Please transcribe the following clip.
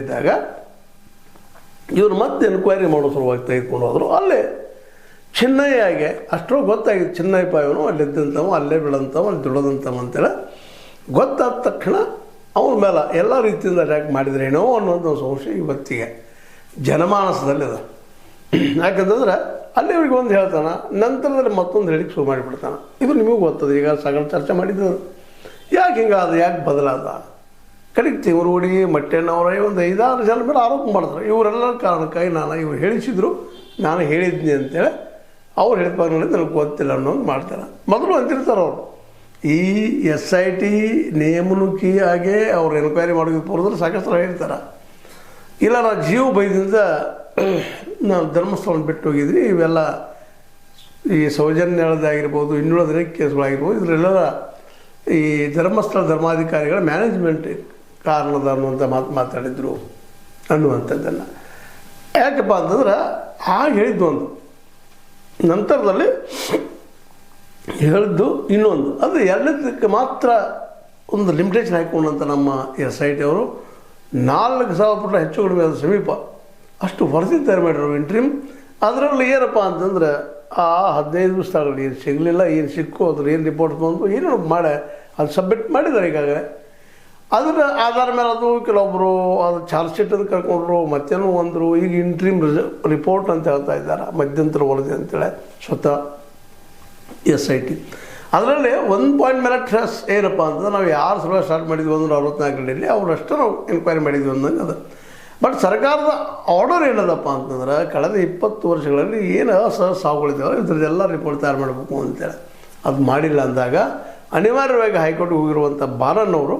ಇದ್ದಾಗ ಇವರು ಮತ್ತೆ ಎನ್ಕ್ವೈರಿ ಮಾಡೋ ಸಲುವಾಗಿ ತೆಗೆದುಕೊಂಡು ಹೋದರು. ಅಲ್ಲೇ ಚಿನ್ನಯ್ಯಗೆ ಅಷ್ಟೋ ಗೊತ್ತಾಗಿತ್ತು, ಚಿನ್ನಯ್ಯ ಪಾಯವನು ಅಲ್ಲಿದ್ದಂಥವು, ಅಲ್ಲೇ ಬೆಳೆದಂಥವು, ಅಲ್ಲಿ ದುಡದಂಥವು ಅಂತೇಳಿ ಗೊತ್ತಾದ ತಕ್ಷಣ ಅವನ ಮೇಲೆ ಎಲ್ಲ ರೀತಿಯಿಂದ ಅಟ್ಯಾಕ್ ಮಾಡಿದ್ರೇನೋ ಅನ್ನೋದು ಸಂಶಯ ಇವತ್ತಿಗೆ ಜನಮಾನಸದಲ್ಲಿದೆ. ಯಾಕಂತಂದ್ರೆ ಅಲ್ಲಿ ಅವ್ರಿಗೆ ಒಂದು ಹೇಳ್ತಾನೆ, ನಂತರದಲ್ಲಿ ಮತ್ತೊಂದು ಹೇಳಿಕ್ಕೆ ಶುರು ಮಾಡಿಬಿಡ್ತಾನೆ. ಇದು ನಿಮಗೂ ಗೊತ್ತದ, ಈಗ ಸಗಲ ಚರ್ಚೆ ಮಾಡಿದ್ದು ಯಾಕೆ ಹಿಂಗಾದ, ಯಾಕೆ ಬದಲಾದ. ಕಡೆಗೆ ತಿಮರೂಡಿ ಮಟ್ಟೆಣ್ಣವರ ಒಂದು 5-6 ಜನ ಮೇಲೆ ಆರೋಪ ಮಾಡಿದ್ರು. ಇವರೆಲ್ಲರ ಕಾರಣಕ್ಕಾಗಿ ಇವ್ರು ಹೇಳಿಸಿದ್ರು, ನಾನು ಹೇಳಿದ್ನಿ ಅಂತೇಳಿ ಅವ್ರು ಹೇಳಿದಾಗ ನನಗೆ ಗೊತ್ತಿಲ್ಲ ಅನ್ನೋದು ಮಾಡ್ತಾರೆ. ಮೊದಲು ಅಂತಿರ್ತಾರೆ ಅವರು, ಈ SIT ನೇಮನುಕಿಯಾಗೆ ಅವ್ರು ಎನ್ಕ್ವೈರಿ ಮಾಡೋದು ಪೂರ್ವದಲ್ಲಿ ಸಾಕಷ್ಟು ಹೇಳ್ತಾರೆ. ಇಲ್ಲ ನಾವು ಜೀವ ಭಯದಿಂದ ನಾವು ಧರ್ಮಸ್ಥಳ ಬಿಟ್ಟು ಹೋಗಿದ್ವಿ, ಇವೆಲ್ಲ ಈ ಸೌಜನ್ಯಗಳದ್ದಾಗಿರ್ಬೋದು, ಇನ್ನುಳಿದ ಕೇಸುಗಳಾಗಿರ್ಬೋದು, ಇದರೆಲ್ಲ ಈ ಧರ್ಮಸ್ಥಳ ಧರ್ಮಾಧಿಕಾರಿಗಳ ಮ್ಯಾನೇಜ್ಮೆಂಟ್ ಕಾರಣದ ಅನ್ನುವಂಥ ಮಾತಾಡಿದರು ಅನ್ನುವಂಥದ್ದನ್ನು. ಯಾಕಪ್ಪ ಅಂತಂದ್ರೆ ಆಗ ಹೇಳಿದ್ದು ಒಂದು, ನಂತರದಲ್ಲಿ ಹೇಳಿದ್ದು ಇನ್ನೊಂದು. ಅದು ಎರಡಕ್ಕೆ ಮಾತ್ರ ಒಂದು ಲಿಮಿಟೇಷನ್ ಹಾಕೊಂಡಂಥ ನಮ್ಮ SIT ಅವರು 4,000 ಪುಟ ಹೆಚ್ಚು ಕಡಿಮೆ ಅದು ಸಮೀಪ ಅಷ್ಟು ವರದಿ ತಯಾರು ಮಾಡಿದ್ರು ಇಂಟ್ರಿಮ್. ಅದರಲ್ಲಿ ಏನಪ್ಪ ಅಂತಂದ್ರೆ ಆ 15 ದಿವಸದಲ್ಲಿ ಏನು ಸಿಗಲಿಲ್ಲ, ಏನು ಸಿಕ್ಕು ಅದ್ರ ಏನು ರಿಪೋರ್ಟ್ ಬಂತು ಏನೋ ಮಾಡಿ ಅದು ಸಬ್ಮಿಟ್ ಮಾಡಿದ್ದಾರೆ. ಈಗಾಗಲೇ ಅದರ ಆಧಾರ ಮೇಲೆ ಅದು ಕೆಲವೊಬ್ಬರು ಅದು ಚಾರ್ಜ್ ಶೀಟ್ ಅದು ಕರ್ಕೊಂಡ್ರು, ಮತ್ತೇನೋ ಒಂದರು. ಈಗ ಇಂಟ್ರಿಮ್ ರಿಪೋರ್ಟ್ ಅಂತ ಹೇಳ್ತಾ ಇದ್ದಾರೆ, ಮಧ್ಯಂತರ ವರದಿ ಅಂತೇಳಿ ಸ್ವತಃ SIT. ಅದರಲ್ಲಿ ಒಂದು ಪಾಯಿಂಟ್ ಮೇಲೆ ಟ್ರಸ್ ಏನಪ್ಪ ಅಂತಂದ್ರೆ, ನಾವು ಯಾರು ಸಲ ಸ್ಟಾರ್ಟ್ ಮಾಡಿದ್ವಿ ಅಂದ್ರೆ 64 ಅವರಷ್ಟು ನಾವು ಎನ್ಕ್ವೈರಿ ಮಾಡಿದ್ವಿ ಅಂದಂಗೆ ಅದು. ಬಟ್ ಸರ್ಕಾರದ ಆರ್ಡರ್ ಏನದಪ್ಪ ಅಂತಂದ್ರೆ, ಕಳೆದ 20 ವರ್ಷಗಳಲ್ಲಿ ಏನು ಸಾವುಗಳಿದ್ದಾವೆ ಇದ್ರದ್ದೆಲ್ಲ ರಿಪೋರ್ಟ್ ತಯಾರು ಮಾಡಬೇಕು ಅಂತೇಳಿ ಅದು ಮಾಡಿಲ್ಲ ಅಂದಾಗ ಅನಿವಾರ್ಯವಾಗಿ ಹೈಕೋರ್ಟ್ಗೆ ಹೋಗಿರುವಂಥ ಬಾಲನ್ ಅವರು